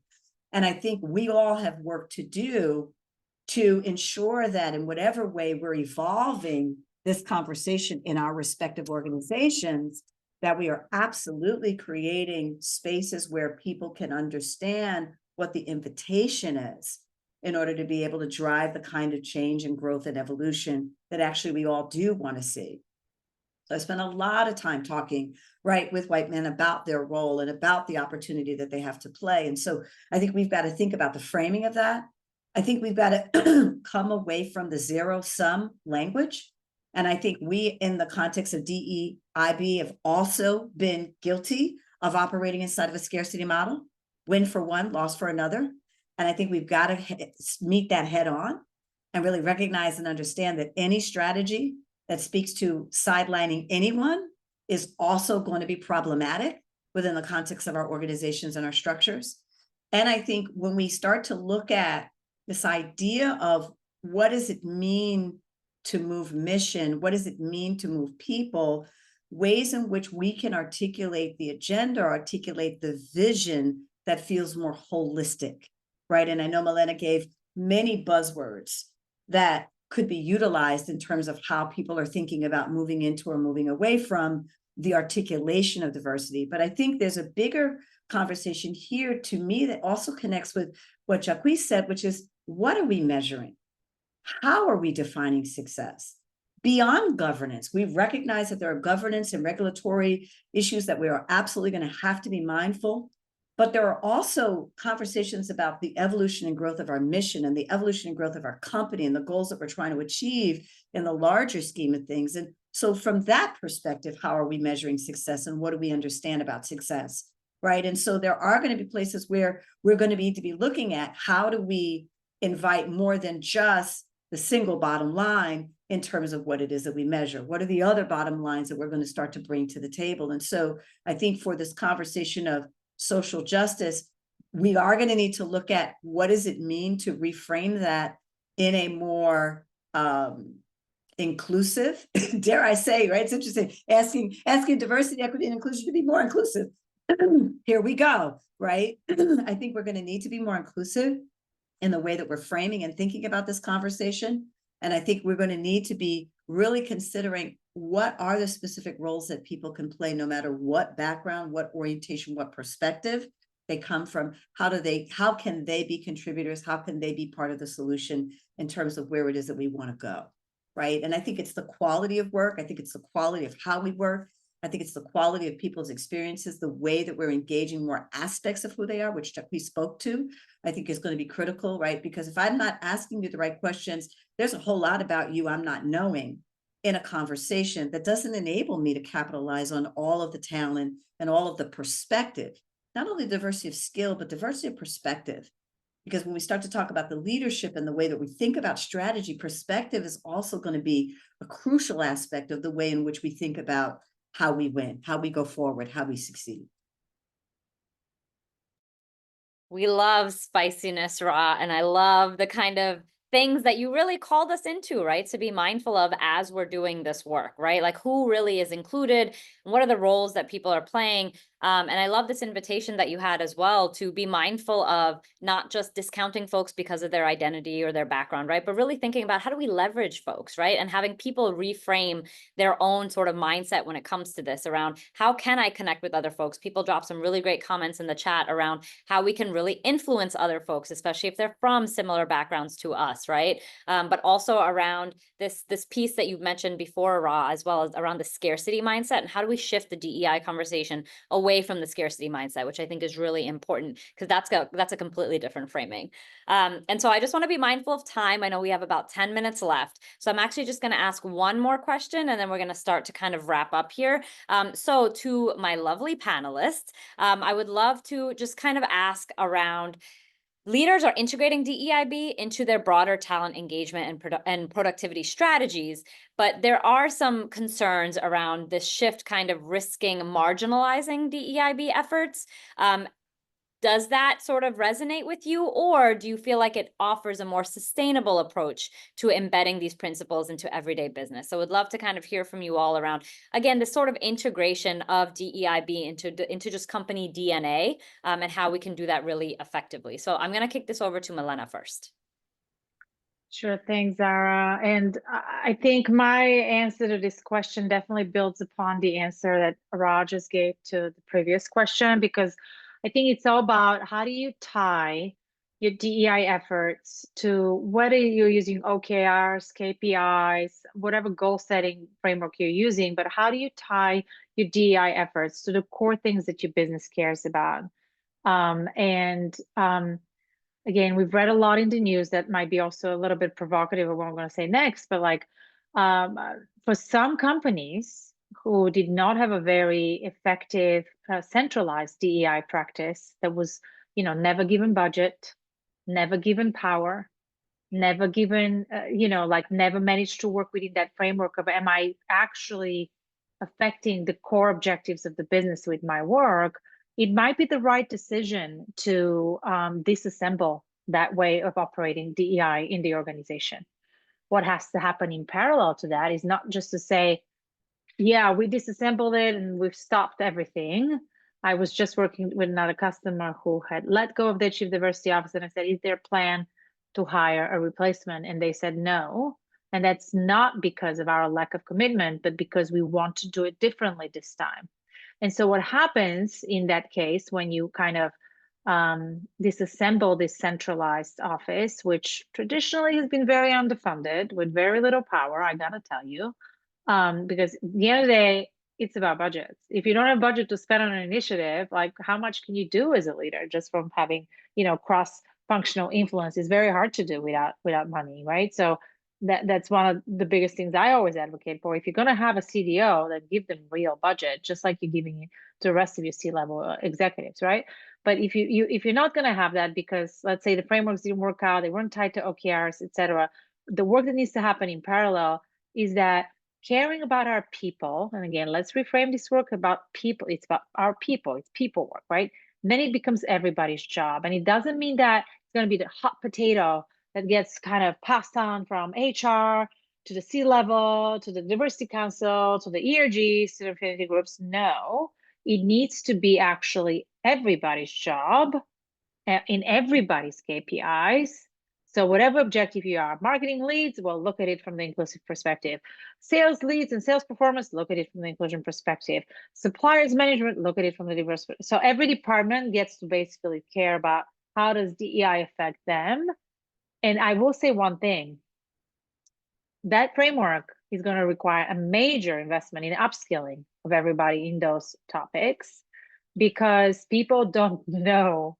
And I think we all have work to do to ensure that in whatever way we're evolving this conversation in our respective organizations, that we are absolutely creating spaces where people can understand what the invitation is in order to be able to drive the kind of change and growth and evolution that actually we all do want to see. So I spent a lot of time talking, right, with white men about their role and about the opportunity that they have to play. And so I think we've got to think about the framing of that. I think we've got to come away from the zero-sum language. And I think we, in the context of DEIB, have also been guilty of operating inside of a scarcity model, win for one, loss for another. And I think we've got to meet that head on and really recognize and understand that any strategy that speaks to sidelining anyone is also going to be problematic within the context of our organizations and our structures. And I think when we start to look at this idea of what does it mean to move mission, what does it mean to move people, ways in which we can articulate the agenda, articulate the vision that feels more holistic, right? And I know Milena gave many buzzwords that could be utilized in terms of how people are thinking about moving into or moving away from the articulation of diversity. But I think there's a bigger conversation here to me that also connects with what Jacques said, which is, what are we measuring? How are we defining success? Beyond governance, we recognize that there are governance and regulatory issues that we are absolutely going to have to be mindful. But there are also conversations about the evolution and growth of our mission and the evolution and growth of our company and the goals that we're trying to achieve in the larger scheme of things. And so from that perspective, how are we measuring success and what do we understand about success, right? And so there are going to be places where we're going to need to be looking at how do we invite more than just the single bottom line in terms of what it is that we measure. What are the other bottom lines that we're going to start to bring to the table? And so I think for this conversation of social justice, we are going to need to look at what does it mean to reframe that in a more inclusive, dare I say, right? It's interesting, asking diversity, equity, and inclusion to be more inclusive. Here we go, right? I think we're going to need to be more inclusive in the way that we're framing and thinking about this conversation. And I think we're going to need to be really considering what are the specific roles that people can play, no matter what background, what orientation, what perspective they come from. How can they be contributors? How can they be part of the solution in terms of where it is that we want to go, right? And I think it's the quality of work. I think it's the quality of how we work. I think it's the quality of people's experiences, the way that we're engaging more aspects of who they are, which we spoke to, I think is going to be critical, right? Because if I'm not asking you the right questions, there's a whole lot about you I'm not knowing in a conversation that doesn't enable me to capitalize on all of the talent and all of the perspective, not only diversity of skill, but diversity of perspective. Because when we start to talk about the leadership and the way that we think about strategy, perspective is also going to be a crucial aspect of the way in which we think about how we win, how we go forward, how we succeed. We love spiciness, Ra, and I love the kind of things that you really called us into, right? To be mindful of as we're doing this work, right? Like who really is included and what are the roles that people are playing. And I love this invitation that you had as well to be mindful of not just discounting folks because of their identity or their background, right? But really thinking about how do we leverage folks, right? And having people reframe their own sort of mindset when it comes to this around how can I connect with other folks? People drop some really great comments in the chat around how we can really influence other folks, especially if they're from similar backgrounds to us, right? But also around this piece that you've mentioned before, Ra, as well as around the scarcity mindset and how do we shift the DEI conversation away from the scarcity mindset, which I think is really important because that's a completely different framing. And so I just want to be mindful of time. I know we have about 10 minutes left. So I'm actually just going to ask one more question and then we're going to start to kind of wrap up here. So to my lovely panelists, I would love to just kind of ask around leaders are integrating DEIB into their broader talent engagement and productivity strategies, but there are some concerns around this shift kind of risking marginalizing DEIB efforts. Does that sort of resonate with you, or do you feel like it offers a more sustainable approach to embedding these principles into everyday business? So would love to kind of hear from you all around, again, this sort of integration of DEIB into just company DNA, and how we can do that really effectively. So I'm going to kick this over to Milena first. Sure thing, Zara. And I think my answer to this question definitely builds upon the answer that Raj just gave to the previous question, because I think it's all about how do you tie your DEI efforts to whether you're using OKRs, KPIs, whatever goal setting framework you're using, but how do you tie your DEI efforts to the core things that your business cares about? Again, we've read a lot in the news that might be also a little bit provocative of what I'm going to say next, but like for some companies who did not have a very effective centralized DEI practice that was, never given budget, never given power, never given, like never managed to work within that framework of, am I actually affecting the core objectives of the business with my work? It might be the right decision to disassemble that way of operating DEI in the organization. What has to happen in parallel to that is not just to say, yeah, we disassembled it and we've stopped everything. I was just working with another customer who had let go of their chief diversity officer, and I said, is there a plan to hire a replacement? And they said no. And that's not because of our lack of commitment, but because we want to do it differently this time. And so what happens in that case when you kind of disassemble this centralized office, which traditionally has been very underfunded with very little power, I gotta tell you, because at the end of the day, it's about budgets. If you don't have budget to spend on an initiative, like how much can you do as a leader just from having, cross-functional influence is very hard to do without money, right? So that's one of the biggest things I always advocate for. If you're going to have a CDO, then give them real budget, just like you're giving it to the rest of your C-level executives, right? But if you're not going to have that because let's say the frameworks didn't work out, they weren't tied to OKRs, etc., the work that needs to happen in parallel is that caring about our people, and again, let's reframe this work about people. It's about our people. It's people work, right? Then it becomes everybody's job, and it doesn't mean that it's going to be the hot potato that gets kind of passed on from HR to the C-level, to the diversity council, to the ERGs, to the affinity groups. No, it needs to be actually everybody's job in everybody's KPIs. So whatever objective you are, marketing leads, well, look at it from the inclusive perspective. Sales leads and sales performance, look at it from the inclusion perspective. Suppliers management, look at it from the diverse. So every department gets to basically care about how does DEI affect them. And I will say one thing, that framework is going to require a major investment in upskilling of everybody in those topics because people don't know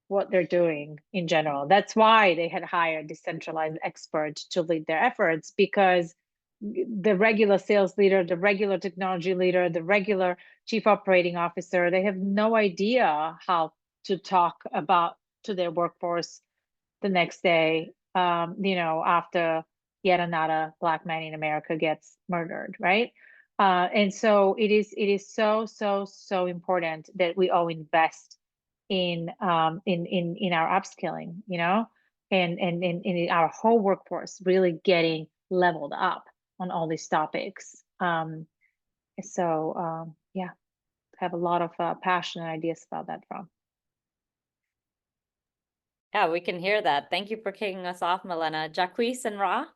what they're doing in general. That's why they had hired decentralized experts to lead their efforts, because the regular sales leader, the regular technology leader, the regular chief operating officer, they have no idea how to talk about to their workforce the next day, after yet another Black man in America gets murdered, right? And so it is so important that we all invest in our upskilling, and in our whole workforce really getting leveled up on all these topics. Yeah, have a lot of passion and ideas about that from. Yeah, we can hear that. Thank you for kicking us off, Milena. Jacquees and Ra?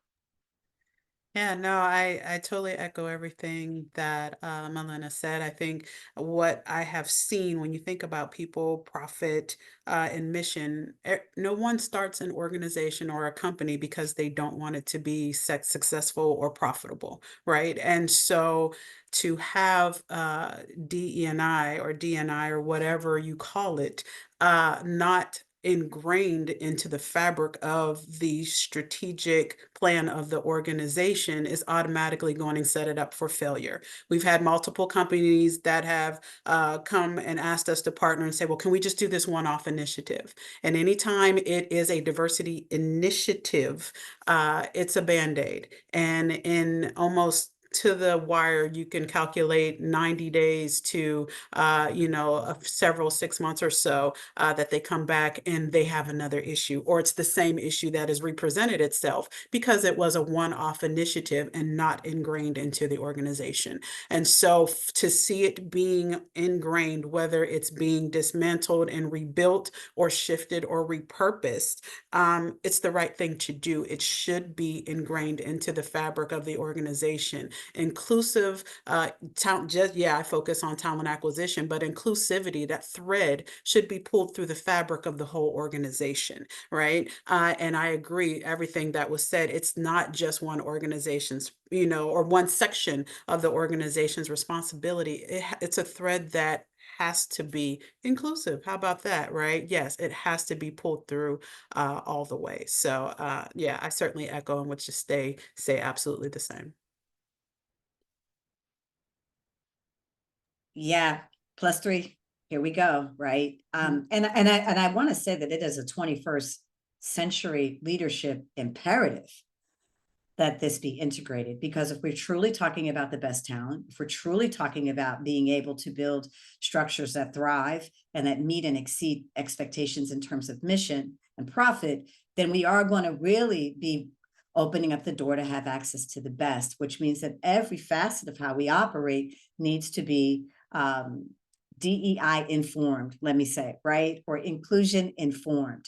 Yeah, no, I totally echo everything that Milena said. I think what I have seen when you think about people, profit, and mission, no one starts an organization or a company because they don't want it to be successful or profitable, right? And so to have DE&I or DNI or whatever you call it, not ingrained into the fabric of the strategic plan of the organization is automatically going to set it up for failure. We've had multiple companies that have come and asked us to partner and say, well, can we just do this one-off initiative? And anytime it is a diversity initiative, it's a Band-Aid. And in almost to the wire, you can calculate 90 days to, several 6 months or so that they come back and they have another issue, or it's the same issue that has represented itself because it was a one-off initiative and not ingrained into the organization. And so to see it being ingrained, whether it's being dismantled and rebuilt or shifted or repurposed, it's the right thing to do. It should be ingrained into the fabric of the organization. Inclusive talent, I focus on talent acquisition, but inclusivity, that thread should be pulled through the fabric of the whole organization, right? And I agree, everything that was said. It's not just one organization's, or one section of the organization's responsibility. It's a thread that has to be inclusive. How about that, right? Yes, it has to be pulled through all the way. So I certainly echo and would just say absolutely the same. Yeah, +3. Here we go, right? And I want to say that it is a 21st century leadership imperative that this be integrated, because if we're truly talking about the best talent, if we're truly talking about being able to build structures that thrive and that meet and exceed expectations in terms of mission and profit, then we are going to really be opening up the door to have access to the best, which means that every facet of how we operate needs to be DEI informed, let me say, right? Or inclusion informed.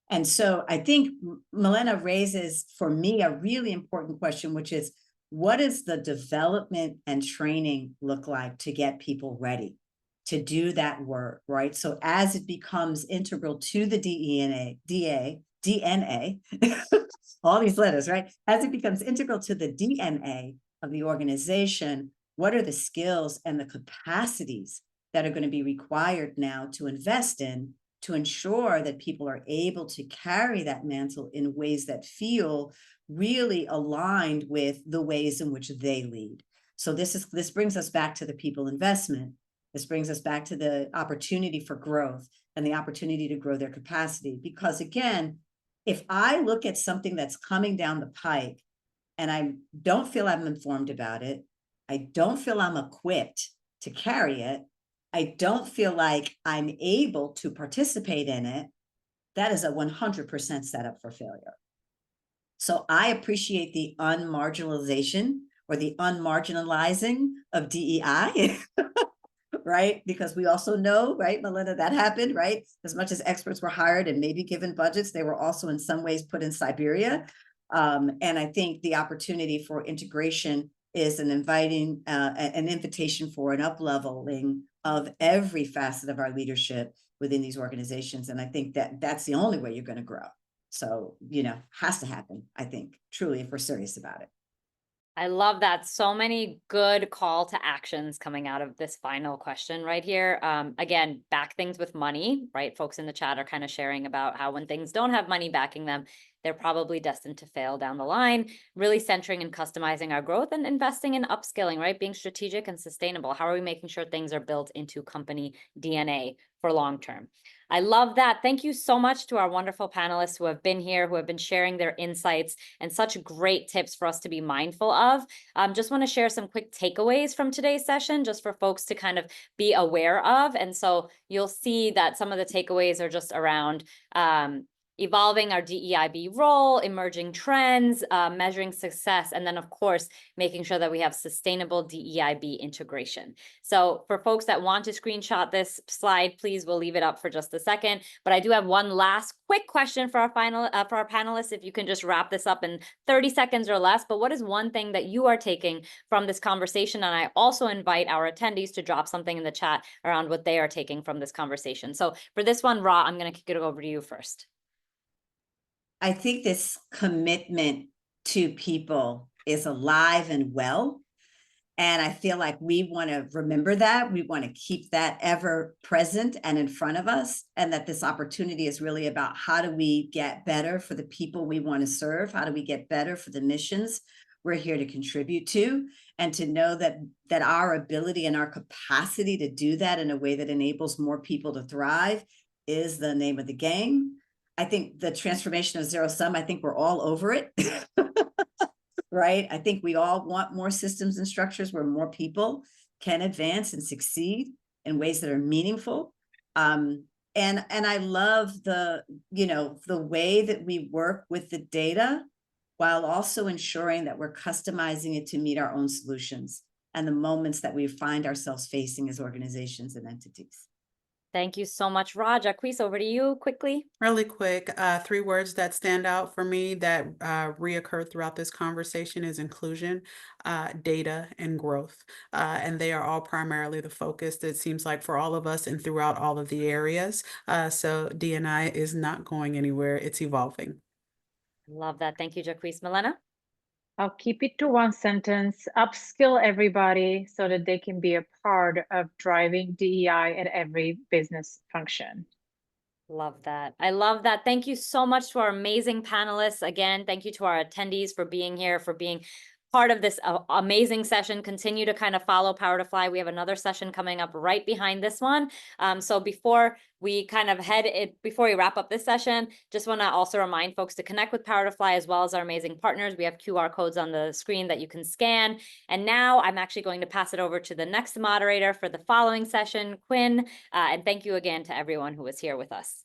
And so I think Milena raises for me a really important question, which is, what does the development and training look like to get people ready to do that work, right? So as it becomes integral to the DNA, all these letters, right? As it becomes integral to the DNA of the organization, what are the skills and the capacities that are going to be required now to invest in to ensure that people are able to carry that mantle in ways that feel really aligned with the ways in which they lead? So this brings us back to the people investment. This brings us back to the opportunity for growth and the opportunity to grow their capacity. Because again, if I look at something that's coming down the pike and I don't feel I'm informed about it, I don't feel I'm equipped to carry it, I don't feel like I'm able to participate in it, that is a 100% setup for failure. So I appreciate the unmarginalization or the unmarginalizing of DEI, right? Because we also know, right, Melinda, that happened, right? As much as experts were hired and maybe given budgets, they were also in some ways put in Siberia. And I think the opportunity for integration is an invitation for an up-leveling of every facet of our leadership within these organizations. And I think that that's the only way you're going to grow. So, has to happen, I think, truly, if we're serious about it. I love that. So many good call to actions coming out of this final question right here. Again, back things with money, right? Folks in the chat are kind of sharing about how when things don't have money backing them, they're probably destined to fail down the line. Really centering and customizing our growth and investing in upskilling, right? Being strategic and sustainable. How are we making sure things are built into company DNA for long term? I love that. Thank you so much to our wonderful panelists who have been here, who have been sharing their insights and such great tips for us to be mindful of. Just want to share some quick takeaways from today's session, just for folks to kind of be aware of. And so you'll see that some of the takeaways are just around evolving our DEIB role, emerging trends, measuring success, and then of course, making sure that we have sustainable DEIB integration. So for folks that want to screenshot this slide, please, we'll leave it up for just a second. But I do have one last quick question for our panelists, if you can just wrap this up in 30 seconds or less. But what is one thing that you are taking from this conversation? And I also invite our attendees to drop something in the chat around what they are taking from this conversation. So for this one, Ra, I'm going to kick it over to you first. I think this commitment to people is alive and well. And I feel like we want to remember that. We want to keep that ever present and in front of us. And that this opportunity is really about how do we get better for the people we want to serve? How do we get better for the missions we're here to contribute to? And to know that our ability and our capacity to do that in a way that enables more people to thrive is the name of the game. I think the transformation of zero sum, I think we're all over it. Right? I think we all want more systems and structures where more people can advance and succeed in ways that are meaningful. And I love the way that we work with the data while also ensuring that we're customizing it to meet our own solutions and the moments that we find ourselves facing as organizations and entities. Thank you so much, Raj. Jacquees, over to you quickly. Really quick, 3 words that stand out for me that reoccur throughout this conversation is inclusion, data, and growth. And they are all primarily the focus, it seems like, for all of us and throughout all of the areas. So D&I is not going anywhere, it's evolving. Love that. Thank you, Jacquees. Milena? I'll keep it to one sentence. Upskill everybody so that they can be a part of driving DEI at every business function. Love that. I love that. Thank you so much to our amazing panelists. Again, thank you to our attendees for being here, for being part of this amazing session. Continue to kind of follow PowerToFly. We have another session coming up right behind this one. So before we kind of before we wrap up this session, just want to also remind folks to connect with PowerToFly as well as our amazing partners. We have QR codes on the screen that you can scan. And now I'm actually going to pass it over to the next moderator for the following session, Quinn. And thank you again to everyone who was here with us.